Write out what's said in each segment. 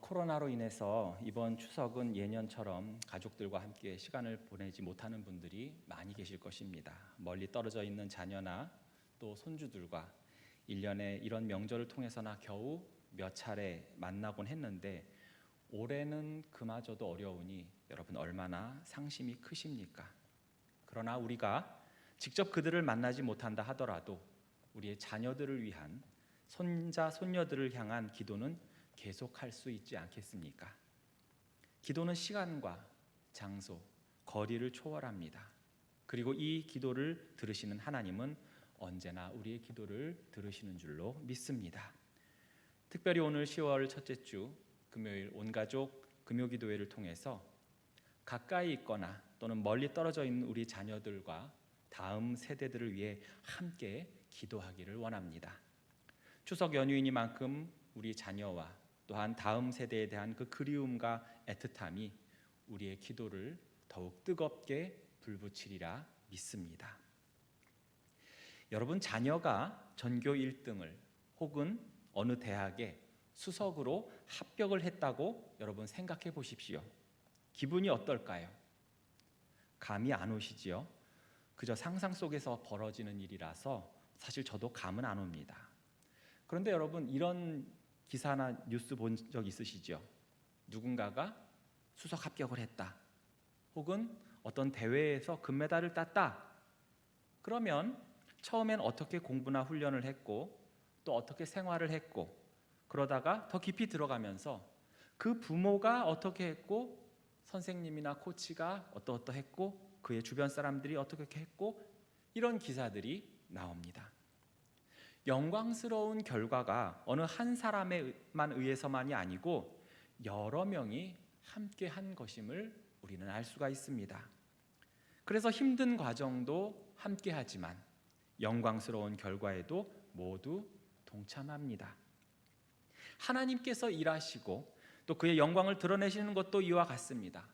코로나로 인해서 이번 추석은 예년처럼 가족들과 함께 시간을 보내지 못하는 분들이 많이 계실 것입니다. 멀리 떨어져 있는 자녀나 또 손주들과 1년에 이런 명절을 통해서나 겨우 몇 차례 만나곤 했는데 올해는 그마저도 어려우니 여러분 얼마나 상심이 크십니까? 그러나 우리가 직접 그들을 만나지 못한다 하더라도 우리의 자녀들을 위한 손자, 손녀들을 향한 기도는 계속할 수 있지 않겠습니까? 기도는 시간과 장소, 거리를 초월합니다. 그리고 이 기도를 들으시는 하나님은 언제나 우리의 기도를 들으시는 줄로 믿습니다. 특별히 오늘 10월 첫째 주 금요일 온가족 금요기도회를 통해서 가까이 있거나 또는 멀리 떨어져 있는 우리 자녀들과 다음 세대들을 위해 함께 기도하기를 원합니다. 추석 연휴이니만큼 우리 자녀와 또한 다음 세대에 대한 그 그리움과 애틋함이 우리의 기도를 더욱 뜨겁게 불붙이리라 믿습니다. 여러분, 자녀가 전교 1등을 혹은 어느 대학에 수석으로 합격을 했다고 여러분 생각해 보십시오. 기분이 어떨까요? 감이 안 오시지요? 그저 상상 속에서 벌어지는 일이라서 사실 저도 감은 안 옵니다. 그런데 여러분, 이런 기사나 뉴스 본 적 있으시죠? 누군가가 수석 합격을 했다, 혹은 어떤 대회에서 금메달을 땄다. 그러면 처음엔 어떻게 공부나 훈련을 했고 또 어떻게 생활을 했고, 그러다가 더 깊이 들어가면서 그 부모가 어떻게 했고 선생님이나 코치가 어떠했고 그의 주변 사람들이 어떻게 했고, 이런 기사들이 나옵니다. 영광스러운 결과가 어느 한 사람에만 의해서만이 아니고 여러 명이 함께 한 것임을 우리는 알 수가 있습니다. 그래서 힘든 과정도 함께 하지만 영광스러운 결과에도 모두 동참합니다. 하나님께서 일하시고 또 그의 영광을 드러내시는 것도 이와 같습니다.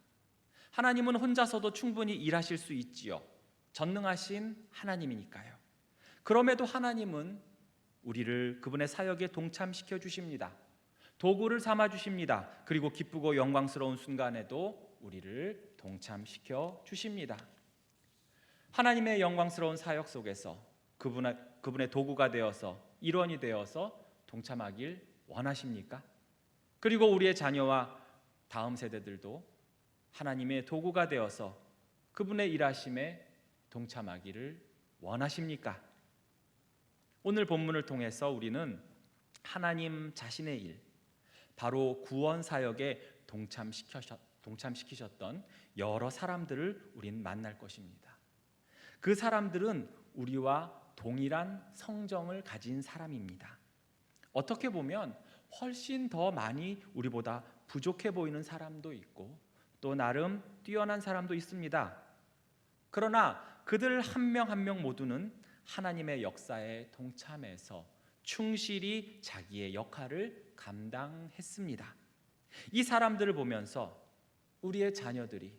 하나님은 혼자서도 충분히 일하실 수 있지요. 전능하신 하나님이니까요. 그럼에도 하나님은 우리를 그분의 사역에 동참시켜 주십니다. 도구를 삼아 주십니다. 그리고 기쁘고 영광스러운 순간에도 우리를 동참시켜 주십니다. 하나님의 영광스러운 사역 속에서 그분의 도구가 되어서 일원이 되어서 동참하길 원하십니까? 그리고 우리의 자녀와 다음 세대들도 하나님의 도구가 되어서 그분의 일하심에 동참하기를 원하십니까? 오늘 본문을 통해서 우리는 하나님 자신의 일, 바로 구원 사역에 동참시키셨던 여러 사람들을 우리는 만날 것입니다. 그 사람들은 우리와 동일한 성정을 가진 사람입니다. 어떻게 보면 훨씬 더 많이 우리보다 부족해 보이는 사람도 있고 또 나름 뛰어난 사람도 있습니다. 그러나 그들 한 명 한 명 모두는 하나님의 역사에 동참해서 충실히 자기의 역할을 감당했습니다. 이 사람들을 보면서 우리의 자녀들이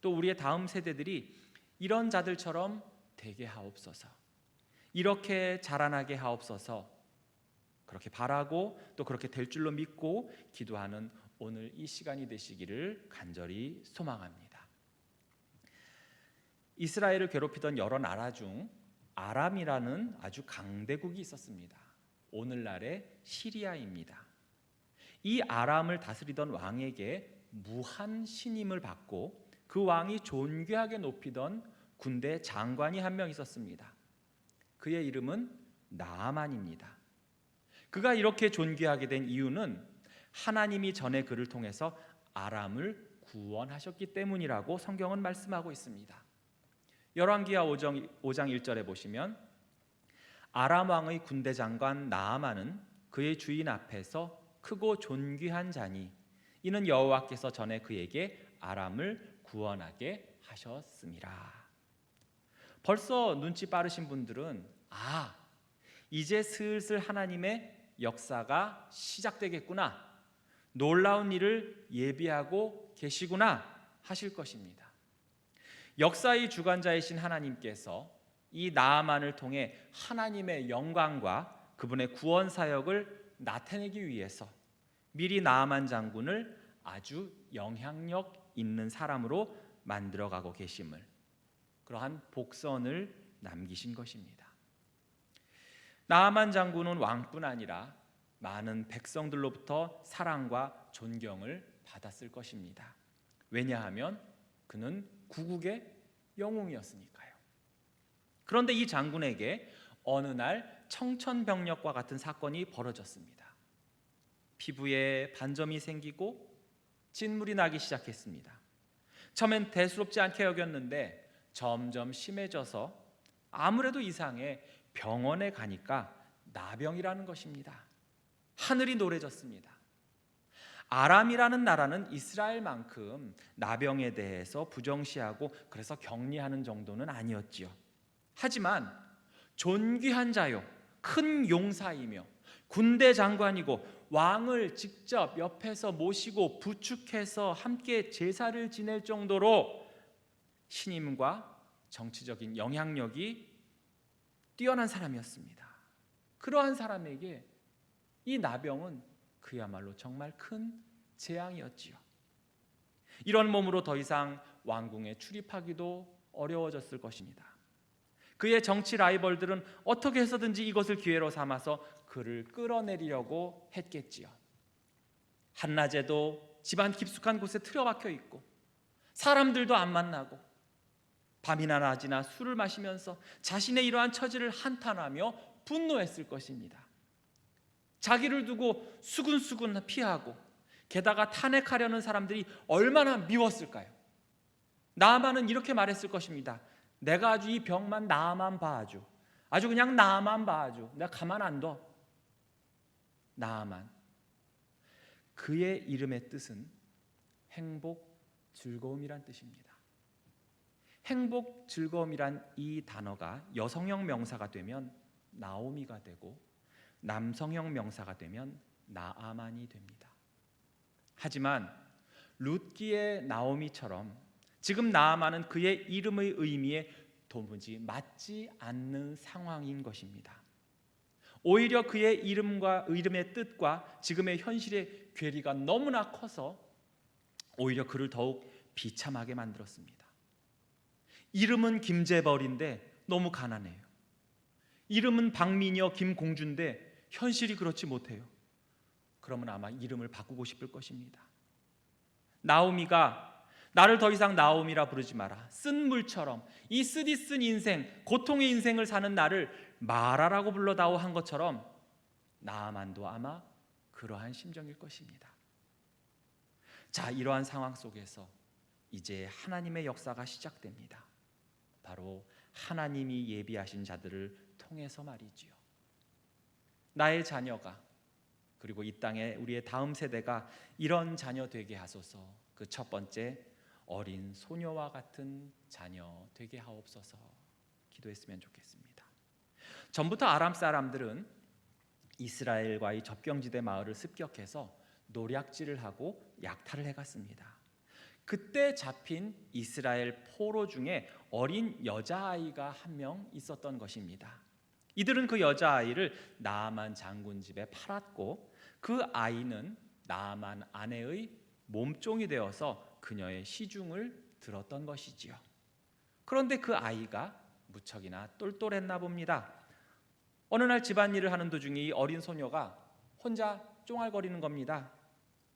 또 우리의 다음 세대들이 이런 자들처럼 되게 하옵소서, 이렇게 자라나게 하옵소서, 그렇게 바라고 또 그렇게 될 줄로 믿고 기도하는 오늘 이 시간이 되시기를 간절히 소망합니다. 이스라엘을 괴롭히던 여러 나라 중 아람이라는 아주 강대국이 있었습니다. 오늘날의 시리아입니다. 이 아람을 다스리던 왕에게 무한 신임을 받고 그 왕이 존귀하게 높이던 군대 장관이 한 명 있었습니다. 그의 이름은 나아만입니다. 그가 이렇게 존귀하게 된 이유는 하나님이 전에 그를 통해서 아람을 구원하셨기 때문이라고 성경은 말씀하고 있습니다. 열왕기하 5장 1절에 보시면 아람 왕의 군대 장관 나아만은 그의 주인 앞에서 크고 존귀한 자니 이는 여호와께서 전에 그에게 아람을 구원하게 하셨음이라. 벌써 눈치 빠르신 분들은 이제 슬슬 하나님의 역사가 시작되겠구나, 놀라운 일을 예비하고 계시구나 하실 것입니다. 역사의 주관자이신 하나님께서 이 나아만을 통해 하나님의 영광과 그분의 구원 사역을 나타내기 위해서 미리 나아만 장군을 아주 영향력 있는 사람으로 만들어가고 계심을, 그러한 복선을 남기신 것입니다. 나아만 장군은 왕뿐 아니라 많은 백성들로부터 사랑과 존경을 받았을 것입니다. 왜냐하면 그는 구국의 영웅이었으니까요. 그런데 이 장군에게 어느 날 청천벽력과 같은 사건이 벌어졌습니다. 피부에 반점이 생기고 진물이 나기 시작했습니다. 처음엔 대수롭지 않게 여겼는데 점점 심해져서 아무래도 이상해 병원에 가니까 나병이라는 것입니다. 하늘이 노래졌습니다. 아람이라는 나라는 이스라엘만큼 나병에 대해서 부정시하고 그래서 격리하는 정도는 아니었지요. 하지만 존귀한 자요, 큰 용사이며 군대 장관이고 왕을 직접 옆에서 모시고 부축해서 함께 제사를 지낼 정도로 신임과 정치적인 영향력이 뛰어난 사람이었습니다. 그러한 사람에게 이 나병은 그야말로 정말 큰 재앙이었지요. 이런 몸으로 더 이상 왕궁에 출입하기도 어려워졌을 것입니다. 그의 정치 라이벌들은 어떻게 해서든지 이것을 기회로 삼아서 그를 끌어내리려고 했겠지요. 한낮에도 집안 깊숙한 곳에 틀어박혀 있고 사람들도 안 만나고 밤이나 낮이나 술을 마시면서 자신의 이러한 처지를 한탄하며 분노했을 것입니다. 자기를 두고 수군수군 피하고 게다가 탄핵하려는 사람들이 얼마나 미웠을까요? 나아만은 이렇게 말했을 것입니다. 내가 아주 이 병만 나아만 봐, 아주 그냥 나아만 봐, 내가 가만 안 둬. 나아만. 그의 이름의 뜻은 행복, 즐거움이란 뜻입니다. 행복, 즐거움이란 이 단어가 여성형 명사가 되면 나오미가 되고 남성형 명사가 되면 나아만이 됩니다. 하지만 룻기의 나오미처럼 지금 나아만은 그의 이름의 의미에 도무지 맞지 않는 상황인 것입니다. 오히려 그의 이름의 뜻과 지금의 현실의 괴리가 너무나 커서 오히려 그를 더욱 비참하게 만들었습니다. 이름은 김재벌인데 너무 가난해요. 이름은 박미녀 김공주인데 현실이 그렇지 못해요. 그러면 아마 이름을 바꾸고 싶을 것입니다. 나오미가 나를 더 이상 나오미라 부르지 마라. 쓴 물처럼 이 쓰디쓴 인생, 고통의 인생을 사는 나를 마라라고 불러다오 한 것처럼 나아만도 아마 그러한 심정일 것입니다. 자, 이러한 상황 속에서 이제 하나님의 역사가 시작됩니다. 바로 하나님이 예비하신 자들을 통해서 말이지요. 나의 자녀가, 그리고 이 땅에 우리의 다음 세대가 이런 자녀 되게 하소서. 그 첫 번째, 어린 소녀와 같은 자녀 되게 하옵소서 기도했으면 좋겠습니다. 전부터 아람 사람들은 이스라엘과의 접경지대 마을을 습격해서 노략질을 하고 약탈을 해갔습니다. 그때 잡힌 이스라엘 포로 중에 어린 여자아이가 한 명 있었던 것입니다. 이들은 그 여자아이를 나아만 장군 집에 팔았고 그 아이는 나아만 아내의 몸종이 되어서 그녀의 시중을 들었던 것이지요. 그런데 그 아이가 무척이나 똘똘했나 봅니다. 어느 날 집안일을 하는 도중에 이 어린 소녀가 혼자 쫑알거리는 겁니다.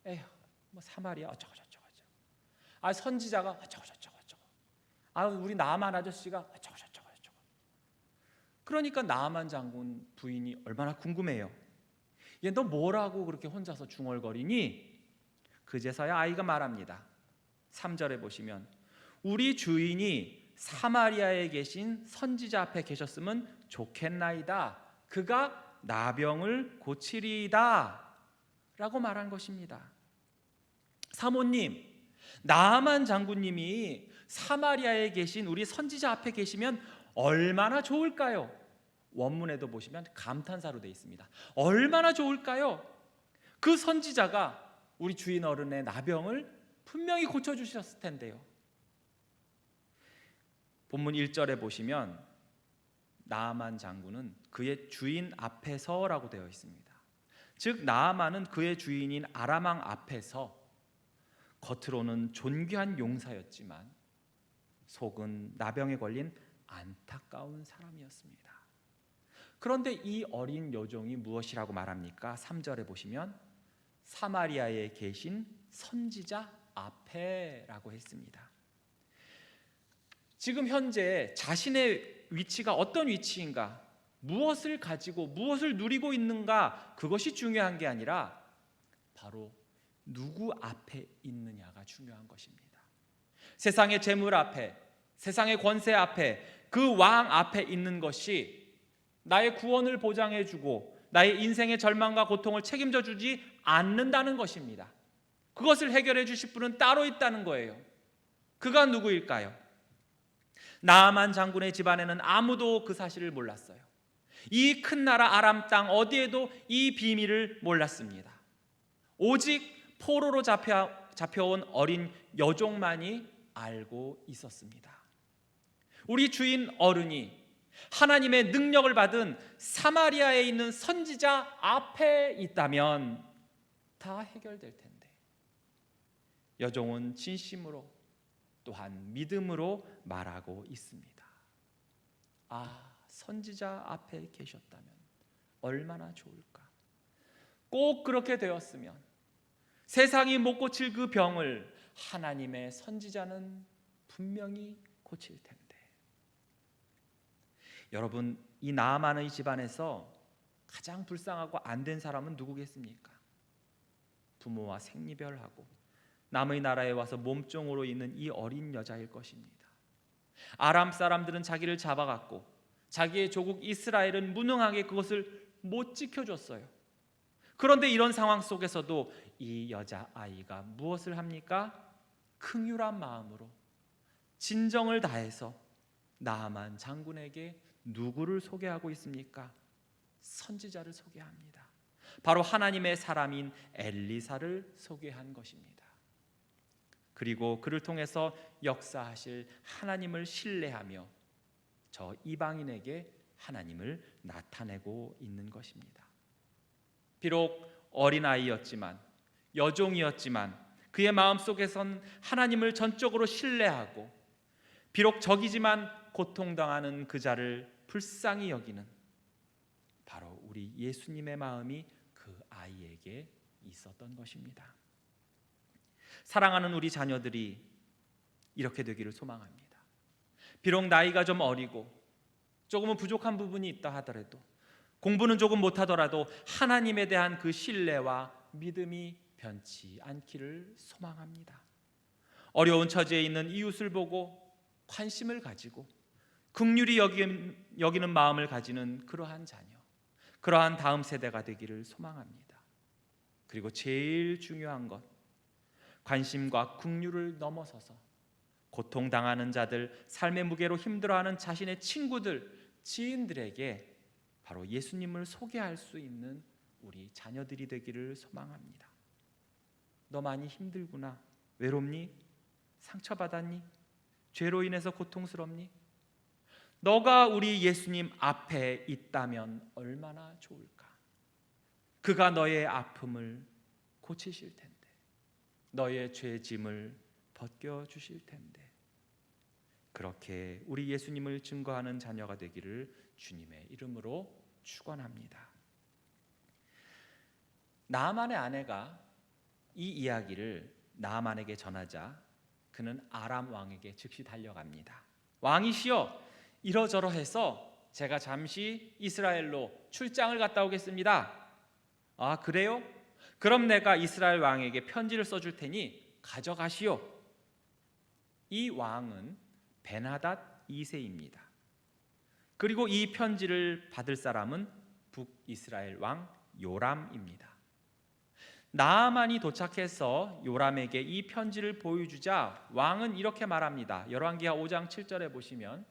에휴, 뭐 사마리아 어쩌고저쩌고, 선지자가 어쩌고저쩌고, 우리 나아만 아저씨가 어쩌고저쩌고. 그러니까 나아만 장군 부인이 얼마나 궁금해요. 얘 너 뭐라고 그렇게 혼자서 중얼거리니? 그제서야 아이가 말합니다. 3절에 보시면 우리 주인이 사마리아에 계신 선지자 앞에 계셨으면 좋겠나이다. 그가 나병을 고치리이다 라고 말한 것입니다. 사모님, 나아만 장군님이 사마리아에 계신 우리 선지자 앞에 계시면 얼마나 좋을까요? 원문에도 보시면 감탄사로 되어 있습니다. 얼마나 좋을까요? 그 선지자가 우리 주인 어른의 나병을 분명히 고쳐주셨을 텐데요. 본문 1절에 보시면 나아만 장군은 그의 주인 앞에서라고 되어 있습니다. 즉 나아만은 그의 주인인 아람 왕 앞에서 겉으로는 존귀한 용사였지만 속은 나병에 걸린 안타까운 사람이었습니다. 그런데 이 어린 여종이 무엇이라고 말합니까? 3절에 보시면 사마리아에 계신 선지자 앞에라고 했습니다. 지금 현재 자신의 위치가 어떤 위치인가, 무엇을 가지고 무엇을 누리고 있는가, 그것이 중요한 게 아니라 바로 누구 앞에 있느냐가 중요한 것입니다. 세상의 재물 앞에, 세상의 권세 앞에, 그 왕 앞에 있는 것이 나의 구원을 보장해주고 나의 인생의 절망과 고통을 책임져 주지 않는다는 것입니다. 그것을 해결해 주실 분은 따로 있다는 거예요. 그가 누구일까요? 나아만 장군의 집안에는 아무도 그 사실을 몰랐어요. 이 큰 나라 아람 땅 어디에도 이 비밀을 몰랐습니다. 오직 포로로 잡혀온 어린 여종만이 알고 있었습니다. 우리 주인 어른이 하나님의 능력을 받은 사마리아에 있는 선지자 앞에 있다면 다 해결될 텐데, 여종은 진심으로 또한 믿음으로 말하고 있습니다. 선지자 앞에 계셨다면 얼마나 좋을까. 꼭 그렇게 되었으면 세상이 못 고칠 그 병을 하나님의 선지자는 분명히 고칠 텐데. 여러분, 이 나아만의 집안에서 가장 불쌍하고 안 된 사람은 누구겠습니까? 부모와 생리별하고 남의 나라에 와서 몸종으로 있는 이 어린 여자일 것입니다. 아람 사람들은 자기를 잡아갔고 자기의 조국 이스라엘은 무능하게 그것을 못 지켜줬어요. 그런데 이런 상황 속에서도 이 여자아이가 무엇을 합니까? 긍휼한 마음으로 진정을 다해서 나아만 장군에게 누구를 소개하고 있습니까? 선지자를 소개합니다. 바로 하나님의 사람인 엘리사를 소개한 것입니다. 그리고 그를 통해서 역사하실 하나님을 신뢰하며 저 이방인에게 하나님을 나타내고 있는 것입니다. 비록 어린아이였지만, 여종이었지만 그의 마음속에선 하나님을 전적으로 신뢰하고, 비록 적이지만 고통당하는 그 자를 불쌍히 여기는 바로 우리 예수님의 마음이 그 아이에게 있었던 것입니다. 사랑하는 우리 자녀들이 이렇게 되기를 소망합니다. 비록 나이가 좀 어리고 조금은 부족한 부분이 있다 하더라도, 공부는 조금 못하더라도 하나님에 대한 그 신뢰와 믿음이 변치 않기를 소망합니다. 어려운 처지에 있는 이웃을 보고 관심을 가지고 긍휼히 여기는 마음을 가지는 그러한 자녀, 그러한 다음 세대가 되기를 소망합니다. 그리고 제일 중요한 것, 관심과 긍휼을 넘어서서 고통당하는 자들, 삶의 무게로 힘들어하는 자신의 친구들, 지인들에게 바로 예수님을 소개할 수 있는 우리 자녀들이 되기를 소망합니다. 너 많이 힘들구나. 외롭니? 상처받았니? 죄로 인해서 고통스럽니? 너가 우리 예수님 앞에 있다면 얼마나 좋을까. 그가 너의 아픔을 고치실 텐데, 너의 죄짐을 벗겨주실 텐데. 그렇게 우리 예수님을 증거하는 자녀가 되기를 주님의 이름으로 축원합니다. 나아만의 아내가 이 이야기를 나아만에게 전하자 그는 아람 왕에게 즉시 달려갑니다. 왕이시여, 이러저러해서 제가 잠시 이스라엘로 출장을 갔다 오겠습니다. 그래요? 그럼 내가 이스라엘 왕에게 편지를 써줄 테니 가져가시오. 이 왕은 베나닷 2세입니다. 그리고 이 편지를 받을 사람은 북이스라엘 왕 요람입니다. 나아만이 도착해서 요람에게 이 편지를 보여주자 왕은 이렇게 말합니다. 열왕기하 5장 7절에 보시면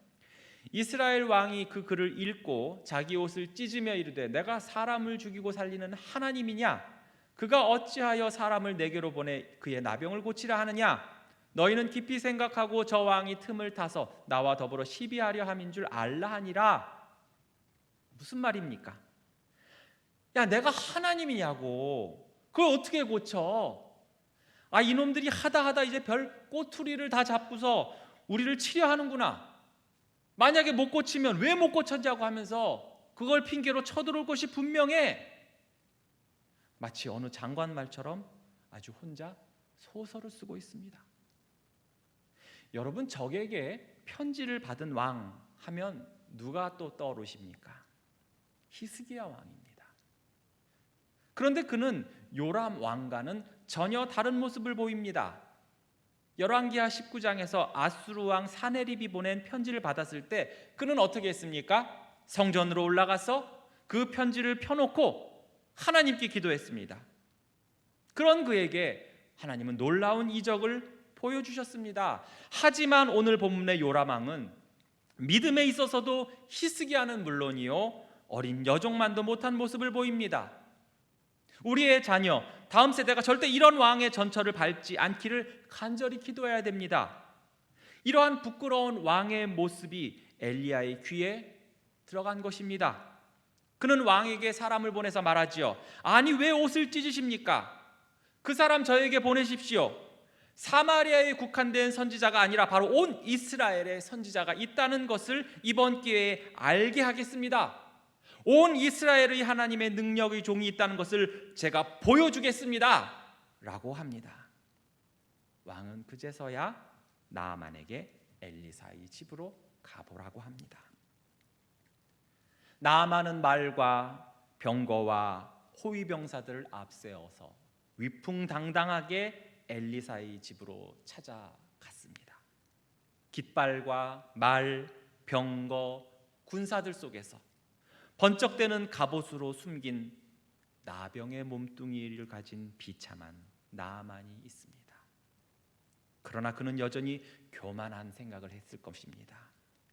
이스라엘 왕이 그 글을 읽고 자기 옷을 찢으며 이르되 내가 사람을 죽이고 살리는 하나님이냐? 그가 어찌하여 사람을 내게로 보내 그의 나병을 고치라 하느냐? 너희는 깊이 생각하고 저 왕이 틈을 타서 나와 더불어 시비하려 함인 줄 알라 하니라. 무슨 말입니까? 야, 내가 하나님이냐고. 그걸 어떻게 고쳐? 아, 이놈들이 하다 이제 별 꼬투리를 다 잡고서 우리를 치려하는구나. 만약에 못 고치면 왜 못 고쳤냐고 하면서 그걸 핑계로 쳐들어올 것이 분명해. 마치 어느 장관 말처럼 아주 혼자 소설을 쓰고 있습니다. 여러분, 적에게 편지를 받은 왕 하면 누가 또 떠오르십니까? 히스기야 왕입니다. 그런데 그는 요람 왕과는 전혀 다른 모습을 보입니다. 열왕기하 19장에서 아수르 왕 사네립이 보낸 편지를 받았을 때 그는 어떻게 했습니까? 성전으로 올라가서 그 편지를 펴놓고 하나님께 기도했습니다. 그런 그에게 하나님은 놀라운 이적을 보여주셨습니다. 하지만 오늘 본문의 요람 왕은 믿음에 있어서도 히스기야는 물론이요, 어린 여종만도 못한 모습을 보입니다. 우리의 자녀, 다음 세대가 절대 이런 왕의 전철을 밟지 않기를 간절히 기도해야 됩니다. 이러한 부끄러운 왕의 모습이 엘리야의 귀에 들어간 것입니다. 그는 왕에게 사람을 보내서 말하지요. 아니, 왜 옷을 찢으십니까? 그 사람 저에게 보내십시오. 사마리아에 국한된 선지자가 아니라 바로 온 이스라엘의 선지자가 있다는 것을 이번 기회에 알게 하겠습니다. 온 이스라엘의 하나님의 능력의 종이 있다는 것을 제가 보여주겠습니다 라고 합니다. 왕은 그제서야 나아만에게 엘리사의 집으로 가보라고 합니다. 나아만은 말과 병거와 호위병사들을 앞세워서 위풍당당하게 엘리사의 집으로 찾아갔습니다. 깃발과 말, 병거, 군사들 속에서 번쩍대는 갑옷으로 숨긴 나병의 몸뚱이를 가진 비참한 나아만이 있습니다. 그러나 그는 여전히 교만한 생각을 했을 것입니다.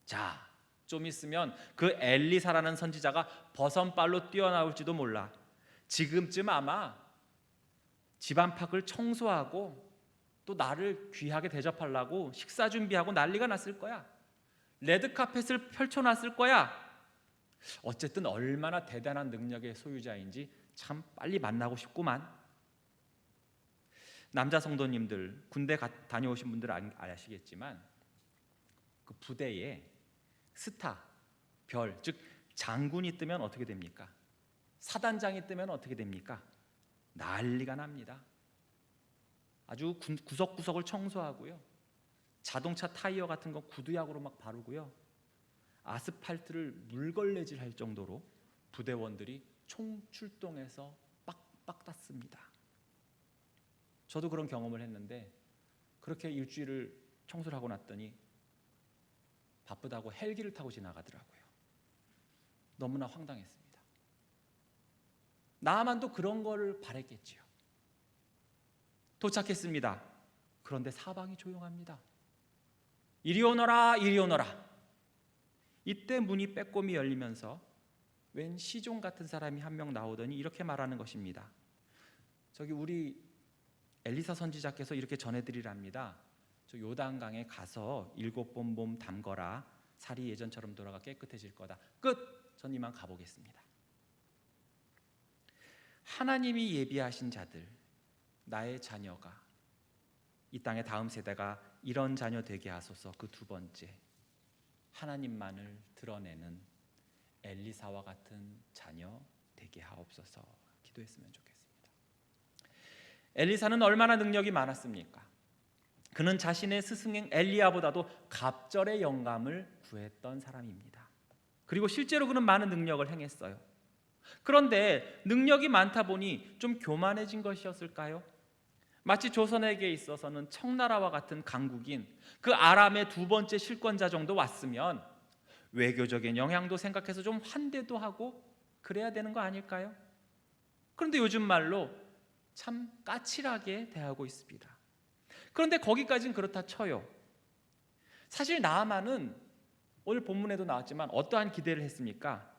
자, 좀 있으면 그 엘리사라는 선지자가 버선발로 뛰어나올지도 몰라. 지금쯤 아마 집 안팎을 청소하고 또 나를 귀하게 대접하려고 식사 준비하고 난리가 났을 거야. 레드카펫을 펼쳐놨을 거야. 어쨌든 얼마나 대단한 능력의 소유자인지 참 빨리 만나고 싶구만. 남자 성도님들, 군대 다녀오신 분들 아시겠지만 그 부대에 스타, 별, 즉 장군이 뜨면 어떻게 됩니까? 사단장이 뜨면 어떻게 됩니까? 난리가 납니다. 아주 구석구석을 청소하고요, 자동차 타이어 같은 거 구두약으로 막 바르고요, 아스팔트를 물걸레질 할 정도로 부대원들이 총출동해서 빡빡 땄습니다. 저도 그런 경험을 했는데 그렇게 일주일을 청소를 하고 났더니 바쁘다고 헬기를 타고 지나가더라고요. 너무나 황당했습니다. 나아만도 그런 거를 바랬겠지요. 도착했습니다. 그런데 사방이 조용합니다. 이리 오너라, 이리 오너라. 이때 문이 빼꼼히 열리면서 웬 시종 같은 사람이 한 명 나오더니 이렇게 말하는 것입니다. 저기 우리 엘리사 선지자께서 이렇게 전해드리랍니다. 저 요단강에 가서 7번 몸 담거라. 살이 예전처럼 돌아가 깨끗해질 거다. 끝! 전 이만 가보겠습니다. 하나님이 예비하신 자들, 나의 자녀가, 이 땅의 다음 세대가 이런 자녀 되게 하소서. 그 두 번째, 하나님만을 드러내는 엘리사와 같은 자녀 되게 하옵소서. 기도했으면 좋겠습니다. 엘리사는 얼마나 능력이 많았습니까? 그는 자신의 스승인 엘리야보다도 갑절의 영감을 구했던 사람입니다. 그리고 실제로 그는 많은 능력을 행했어요. 그런데 능력이 많다 보니 좀 교만해진 것이었을까요? 마치 조선에게 있어서는 청나라와 같은 강국인 그 아람의 두 번째 실권자 정도 왔으면 외교적인 영향도 생각해서 좀 환대도 하고 그래야 되는 거 아닐까요? 그런데 요즘 말로 참 까칠하게 대하고 있습니다. 그런데 거기까지는 그렇다 쳐요. 사실 나아만은 오늘 본문에도 나왔지만 어떠한 기대를 했습니까?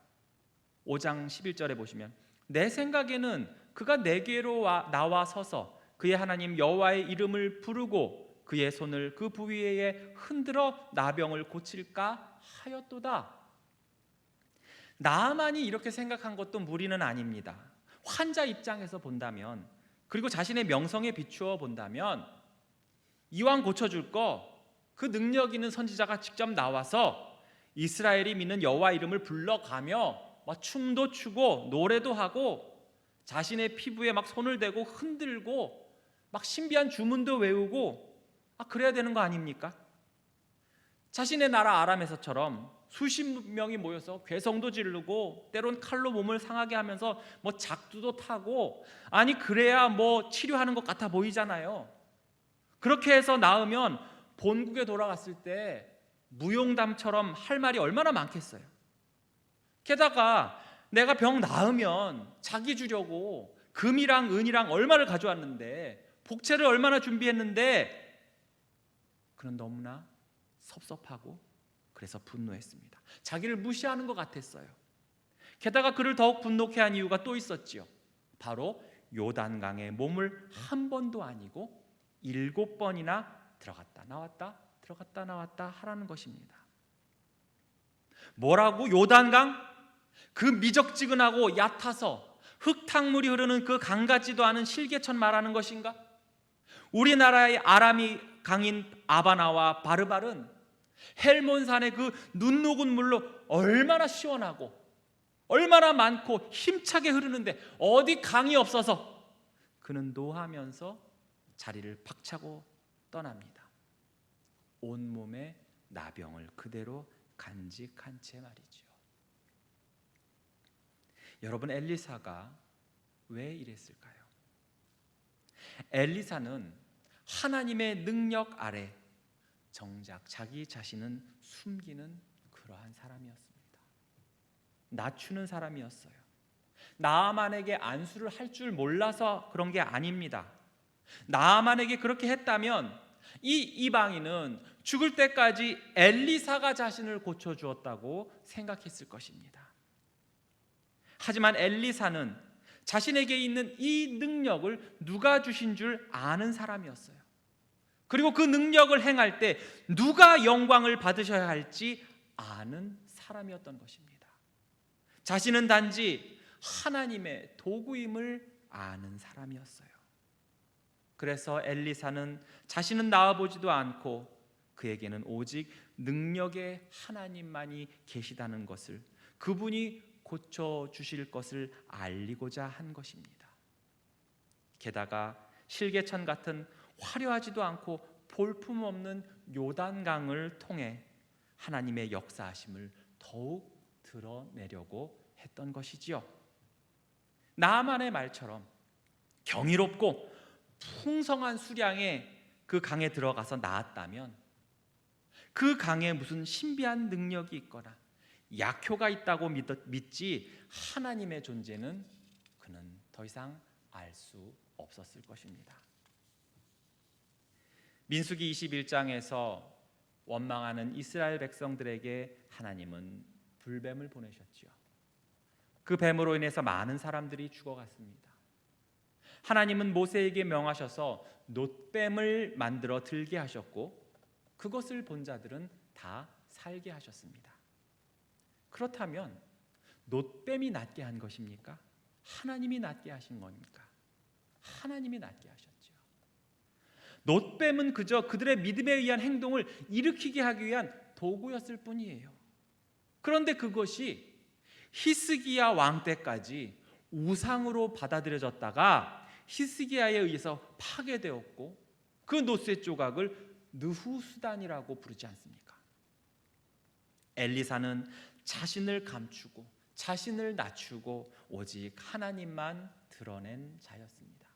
5장 11절에 보시면 내 생각에는 그가 내게로 나와 서서 그의 하나님 여호와의 이름을 부르고 그의 손을 그 부위에 흔들어 나병을 고칠까 하였도다. 나아만이 이렇게 생각한 것도 무리는 아닙니다. 환자 입장에서 본다면, 그리고 자신의 명성에 비추어 본다면, 이왕 고쳐줄 거 그 능력 있는 선지자가 직접 나와서 이스라엘이 믿는 여호와 이름을 불러가며 막 춤도 추고 노래도 하고 자신의 피부에 막 손을 대고 흔들고 막 신비한 주문도 외우고 그래야 되는 거 아닙니까? 자신의 나라 아람에서처럼 수십 명이 모여서 괴성도 지르고 때론 칼로 몸을 상하게 하면서 뭐 작두도 타고, 아니 그래야 뭐 치료하는 것 같아 보이잖아요. 그렇게 해서 나으면 본국에 돌아갔을 때 무용담처럼 할 말이 얼마나 많겠어요. 게다가 내가 병 나으면 자기 주려고 금이랑 은이랑 얼마를 가져왔는데, 복채를 얼마나 준비했는데, 그는 너무나 섭섭하고 그래서 분노했습니다. 자기를 무시하는 것 같았어요. 게다가 그를 더욱 분노케 한 이유가 또 있었지요. 바로 요단강에 몸을 한 번도 아니고 7번이나 들어갔다 나왔다 들어갔다 나왔다 하라는 것입니다. 뭐라고? 요단강? 그 미적지근하고 얕아서 흙탕물이 흐르는 그 강 같지도 않은 실개천 말하는 것인가? 우리나라의 아람이 강인 아바나와 바르발은 헬몬산의 그 눈 녹은 물로 얼마나 시원하고 얼마나 많고 힘차게 흐르는데, 어디 강이 없어서 그는 노하면서 자리를 박차고 떠납니다. 온몸에 나병을 그대로 간직한 채 말이죠. 여러분, 엘리사가 왜 이랬을까요? 엘리사는 하나님의 능력 아래 정작 자기 자신은 숨기는 그러한 사람이었습니다. 낮추는 사람이었어요. 나아만에게 안수를 할 줄 몰라서 그런 게 아닙니다. 나아만에게 그렇게 했다면 이 이방인은 죽을 때까지 엘리사가 자신을 고쳐주었다고 생각했을 것입니다. 하지만 엘리사는 자신에게 있는 이 능력을 누가 주신 줄 아는 사람이었어요. 그리고 그 능력을 행할 때 누가 영광을 받으셔야 할지 아는 사람이었던 것입니다. 자신은 단지 하나님의 도구임을 아는 사람이었어요. 그래서 엘리사는 자신은 나아보지도 않고 그에게는 오직 능력의 하나님만이 계시다는 것을, 그분이 고쳐주실 것을 알리고자 한 것입니다. 게다가 실개천 같은 화려하지도 않고 볼품없는 요단강을 통해 하나님의 역사하심을 더욱 드러내려고 했던 것이지요. 나아만의 말처럼 경이롭고 풍성한 수량의 그 강에 들어가서 나았다면, 그 강에 무슨 신비한 능력이 있거나 약효가 있다고 믿지 하나님의 존재는 그는 더 이상 알 수 없었을 것입니다. 민수기 21장에서 원망하는 이스라엘 백성들에게 하나님은 불뱀을 보내셨지요. 그 뱀으로 인해서 많은 사람들이 죽어갔습니다. 하나님은 모세에게 명하셔서 놋뱀을 만들어 들게 하셨고, 그것을 본 자들은 다 살게 하셨습니다. 그렇다면 놋뱀이 낫게 한 것입니까? 하나님이 낫게 하신 겁니까? 하나님이 낫게 하셨죠. 놋뱀은 그저 그들의 믿음에 의한 행동을 일으키게 하기 위한 도구였을 뿐이에요. 그런데 그것이 히스기야 왕 때까지 우상으로 받아들여졌다가 히스기야에 의해서 파괴되었고, 그 놋의 조각을 느후수단이라고 부르지 않습니까? 엘리사는 자신을 감추고 자신을 낮추고 오직 하나님만 드러낸 자였습니다.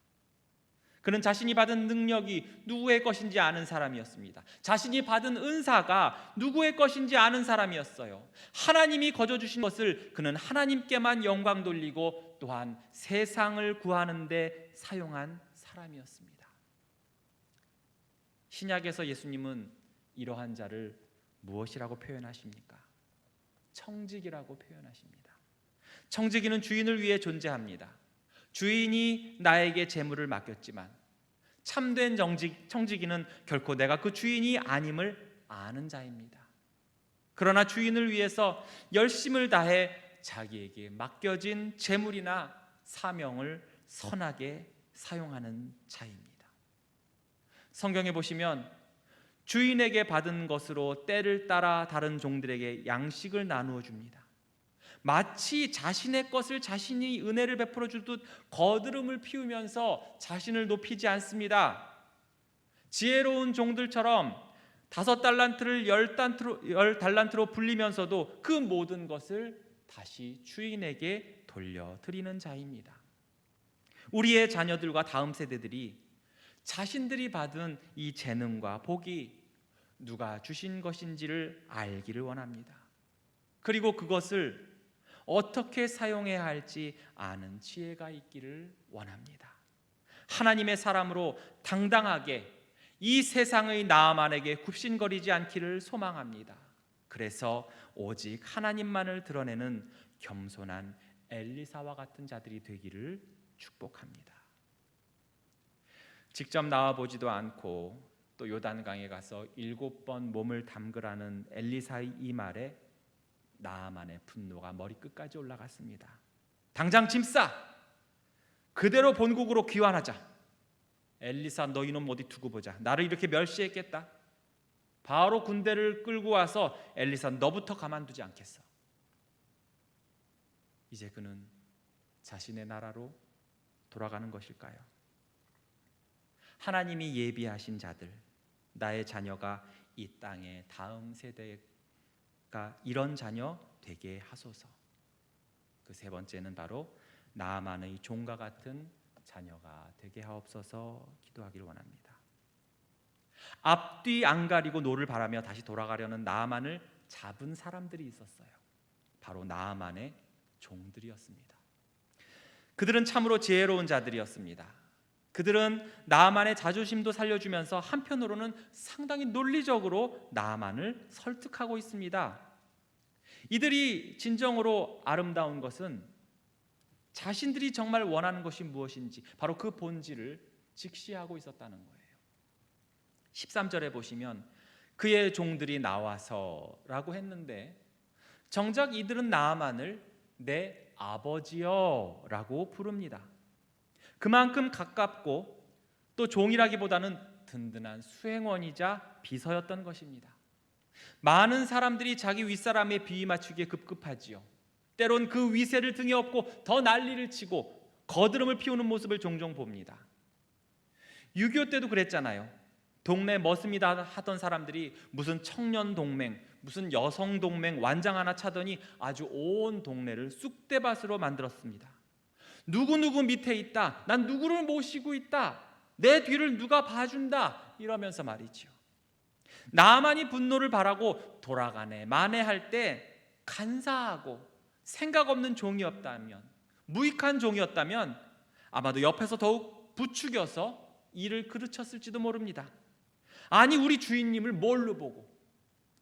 그는 자신이 받은 능력이 누구의 것인지 아는 사람이었습니다. 자신이 받은 은사가 누구의 것인지 아는 사람이었어요. 하나님이 거저주신 것을 그는 하나님께만 영광 돌리고 또한 세상을 구하는 데 사용한 사람이었습니다. 신약에서 예수님은 이러한 자를 무엇이라고 표현하십니까? 청지기라고 표현하십니다. 청지기는 주인을 위해 존재합니다. 주인이 나에게 재물을 맡겼지만 참된 청지기는 결코 내가 그 주인이 아님을 아는 자입니다. 그러나 주인을 위해서 열심을 다해 자기에게 맡겨진 재물이나 사명을 선하게 사용하는 자입니다. 성경에 보시면 주인에게 받은 것으로 때를 따라 다른 종들에게 양식을 나누어 줍니다. 마치 자신의 것을 자신이 은혜를 베풀어 주듯 거드름을 피우면서 자신을 높이지 않습니다. 지혜로운 종들처럼 5달란트를 10달란트로 불리면서도 그 모든 것을 다시 주인에게 돌려드리는 자입니다. 우리의 자녀들과 다음 세대들이 자신들이 받은 이 재능과 복이 누가 주신 것인지를 알기를 원합니다. 그리고 그것을 어떻게 사용해야 할지 아는 지혜가 있기를 원합니다. 하나님의 사람으로 당당하게 이 세상의 나아만에게 굽신거리지 않기를 소망합니다. 그래서 오직 하나님만을 드러내는 겸손한 엘리사와 같은 자들이 되기를 축복합니다. 직접 나와보지도 않고 또 요단강에 가서 7번 몸을 담그라는 엘리사의 이 말에 나아만의 분노가 머리끝까지 올라갔습니다. 당장 짐 싸! 그대로 본국으로 귀환하자. 엘리사 너 이놈 어디 두고 보자. 나를 이렇게 멸시했겠다. 바로 군대를 끌고 와서 엘리사 너부터 가만두지 않겠어. 이제 그는 자신의 나라로 돌아가는 것일까요? 하나님이 예비하신 자들, 나의 자녀가 이 땅의 다음 세대가 이런 자녀 되게 하소서. 그 세 번째는 바로 나아만의 종과 같은 자녀가 되게 하옵소서 기도하기를 원합니다. 앞뒤 안 가리고 노를 바라며 다시 돌아가려는 나아만을 잡은 사람들이 있었어요. 바로 나아만의 종들이었습니다. 그들은 참으로 지혜로운 자들이었습니다. 그들은 나아만의 자존심도 살려주면서 한편으로는 상당히 논리적으로 나아만을 설득하고 있습니다. 이들이 진정으로 아름다운 것은 자신들이 정말 원하는 것이 무엇인지 바로 그 본질을 직시하고 있었다는 거예요. 13절에 보시면 그의 종들이 나와서 라고 했는데 정작 이들은 나아만을 내 아버지여 라고 부릅니다. 그만큼 가깝고 또 종이라기보다는 든든한 수행원이자 비서였던 것입니다. 많은 사람들이 자기 윗사람의 비위 맞추기에 급급하지요. 때론 그 위세를 등에 업고 더 난리를 치고 거드름을 피우는 모습을 종종 봅니다. 6.25 때도 그랬잖아요. 동네 머슴이다 하던 사람들이 무슨 청년 동맹, 무슨 여성 동맹 완장 하나 차더니 아주 온 동네를 쑥대밭으로 만들었습니다. 누구누구 밑에 있다, 난 누구를 모시고 있다, 내 뒤를 누가 봐준다 이러면서 말이죠. 나만이 분노를 바라고 돌아가네 만회할 때 간사하고 생각 없는 종이었다면, 무익한 종이었다면 아마도 옆에서 더욱 부추겨서 일을 그르쳤을지도 모릅니다. 아니 우리 주인님을 뭘로 보고,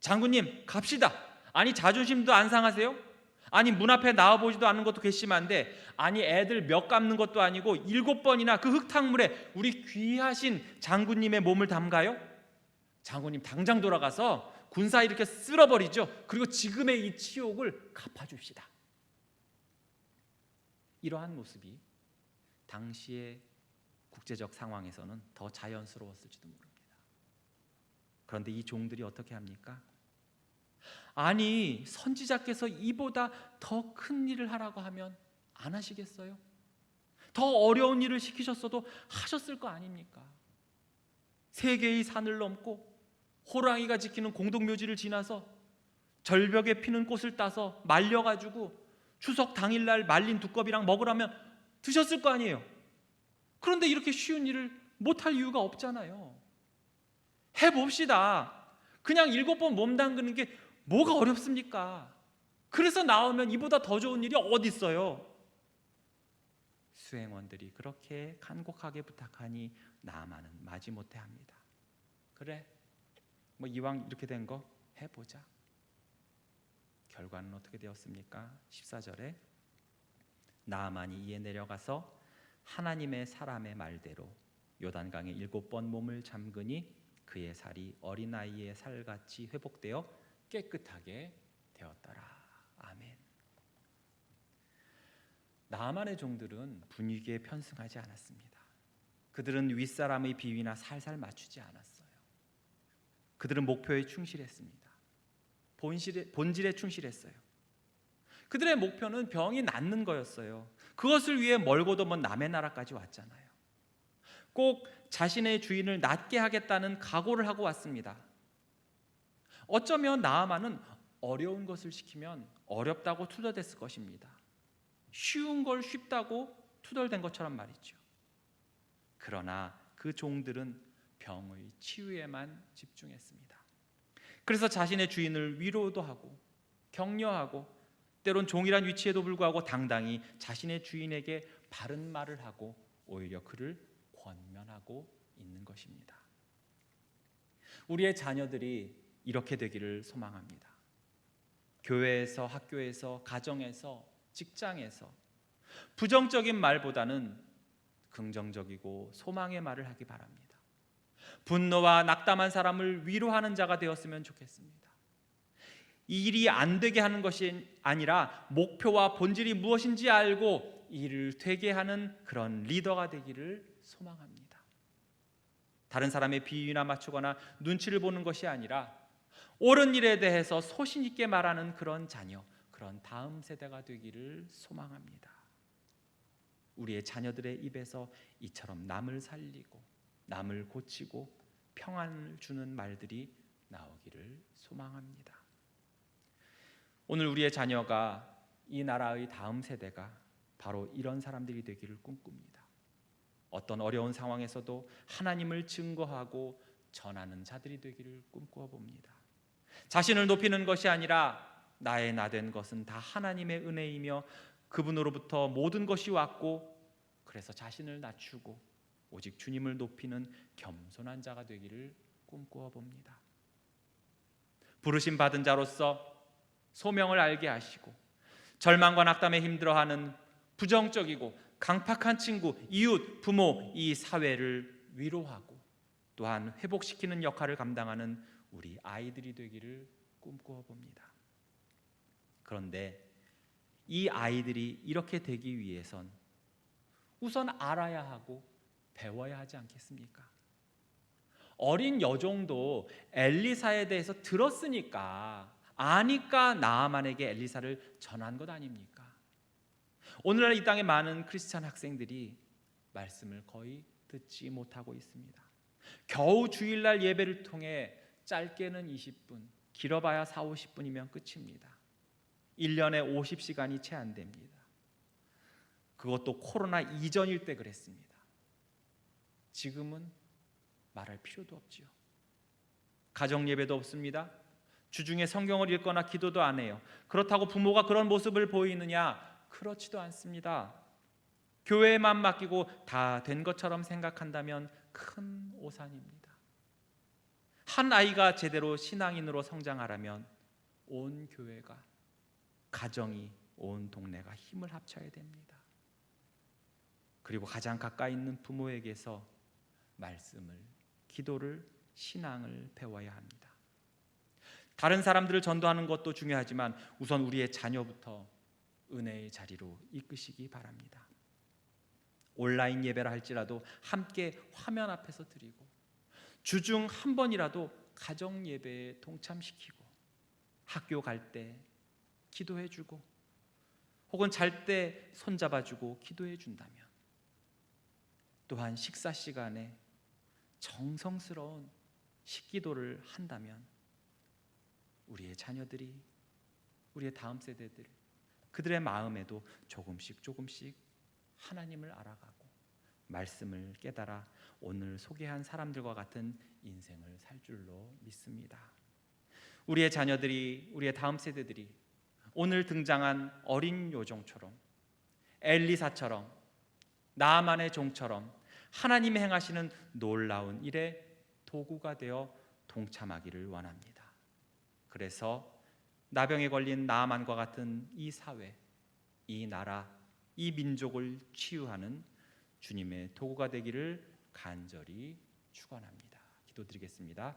장군님 갑시다. 아니 자존심도 안 상하세요? 아니 문 앞에 나와보지도 않는 것도 괘씸한데, 아니 애들 몇 감는 것도 아니고 7번이나 그 흙탕물에 우리 귀하신 장군님의 몸을 담가요? 장군님 당장 돌아가서 군사 이렇게 쓸어버리죠. 그리고 지금의 이 치욕을 갚아줍시다. 이러한 모습이 당시의 국제적 상황에서는 더 자연스러웠을지도 모릅니다. 그런데 이 종들이 어떻게 합니까? 아니 선지자께서 이보다 더 큰 일을 하라고 하면 안 하시겠어요? 더 어려운 일을 시키셨어도 하셨을 거 아닙니까? 세계의 산을 넘고 호랑이가 지키는 공동묘지를 지나서 절벽에 피는 꽃을 따서 말려가지고 추석 당일날 말린 두꺼비랑 먹으라면 드셨을 거 아니에요. 그런데 이렇게 쉬운 일을 못할 이유가 없잖아요. 해봅시다. 그냥 7번 몸 담그는 게 뭐가 어렵습니까? 그래서 나오면 이보다 더 좋은 일이 어디 있어요? 수행원들이 그렇게 간곡하게 부탁하니 나아만은 마지못해 합니다. 그래, 뭐 이왕 이렇게 된 거 해보자. 결과는 어떻게 되었습니까? 14절에 나아만이 이에 내려가서 하나님의 사람의 말대로 요단강에 7번 몸을 잠그니 그의 살이 어린아이의 살같이 회복되어 깨끗하게 되었더라. 아멘. 나만의 종들은 분위기에 편승하지 않았습니다. 그들은 윗사람의 비위나 살살 맞추지 않았어요. 그들은 목표에 충실했습니다. 본질에 충실했어요. 그들의 목표는 병이 낫는 거였어요. 그것을 위해 멀고도 먼 남의 나라까지 왔잖아요. 꼭 자신의 주인을 낫게 하겠다는 각오를 하고 왔습니다. 어쩌면 나아만은 어려운 것을 시키면 어렵다고 투덜댔을 것입니다. 쉬운 걸 쉽다고 투덜댄 것처럼 말이죠. 그러나 그 종들은 병의 치유에만 집중했습니다. 그래서 자신의 주인을 위로도 하고 격려하고 때론 종이란 위치에도 불구하고 당당히 자신의 주인에게 바른 말을 하고 오히려 그를 권면하고 있는 것입니다. 우리의 자녀들이 이렇게 되기를 소망합니다. 교회에서, 학교에서, 가정에서, 직장에서 부정적인 말보다는 긍정적이고 소망의 말을 하기 바랍니다. 분노와 낙담한 사람을 위로하는 자가 되었으면 좋겠습니다. 이 일이 안 되게 하는 것이 아니라 목표와 본질이 무엇인지 알고 이 일을 되게 하는 그런 리더가 되기를 소망합니다. 다른 사람의 비위나 맞추거나 눈치를 보는 것이 아니라 옳은 일에 대해서 소신 있게 말하는 그런 자녀, 그런 다음 세대가 되기를 소망합니다. 우리의 자녀들의 입에서 이처럼 남을 살리고 남을 고치고 평안을 주는 말들이 나오기를 소망합니다. 오늘 우리의 자녀가, 이 나라의 다음 세대가 바로 이런 사람들이 되기를 꿈꿉니다. 어떤 어려운 상황에서도 하나님을 증거하고 전하는 자들이 되기를 꿈꾸어 봅니다. 자신을 높이는 것이 아니라 나의 나 된 것은 다 하나님의 은혜이며 그분으로부터 모든 것이 왔고 그래서 자신을 낮추고 오직 주님을 높이는 겸손한 자가 되기를 꿈꾸어 봅니다. 부르심 받은 자로서 소명을 알게 하시고 절망과 낙담에 힘들어하는 부정적이고 강팍한 친구, 이웃, 부모, 이 사회를 위로하고 또한 회복시키는 역할을 감당하는 우리 아이들이 되기를 꿈꾸어 봅니다. 그런데 이 아이들이 이렇게 되기 위해선 우선 알아야 하고 배워야 하지 않겠습니까? 어린 여종도 엘리사에 대해서 들었으니까 아니까 나아만에게 엘리사를 전한 것 아닙니까? 오늘날 이 땅에 많은 크리스찬 학생들이 말씀을 거의 듣지 못하고 있습니다. 겨우 주일날 예배를 통해 짧게는 20분, 길어봐야 4, 50분이면 끝입니다. 1년에 50시간이 채 안 됩니다. 그것도 코로나 이전일 때 그랬습니다. 지금은 말할 필요도 없지요. 가정 예배도 없습니다. 주중에 성경을 읽거나 기도도 안 해요. 그렇다고 부모가 그런 모습을 보이느냐? 그렇지도 않습니다. 교회에만 맡기고 다 된 것처럼 생각한다면 큰 오산입니다. 한 아이가 제대로 신앙인으로 성장하려면 온 교회가, 가정이, 온 동네가 힘을 합쳐야 됩니다. 그리고 가장 가까이 있는 부모에게서 말씀을, 기도를, 신앙을 배워야 합니다. 다른 사람들을 전도하는 것도 중요하지만 우선 우리의 자녀부터 은혜의 자리로 이끄시기 바랍니다. 온라인 예배라 할지라도 함께 화면 앞에서 드리고 주중 한 번이라도 가정 예배에 동참시키고 학교 갈 때 기도해주고 혹은 잘 때 손잡아주고 기도해준다면 또한 식사 시간에 정성스러운 식기도를 한다면 우리의 자녀들이, 우리의 다음 세대들, 그들의 마음에도 조금씩 하나님을 알아가고 말씀을 깨달아 오늘 소개한 사람들과 같은 인생을 살 줄로 믿습니다. 우리의 자녀들이, 우리의 다음 세대들이 오늘 등장한 어린 요정처럼, 엘리사처럼, 나아만의 종처럼 하나님이 행하시는 놀라운 일에 도구가 되어 동참하기를 원합니다. 그래서 나병에 걸린 나아만과 같은 이 사회, 이 나라, 이 민족을 치유하는 주님의 도구가 되기를 간절히 축원합니다. 기도드리겠습니다.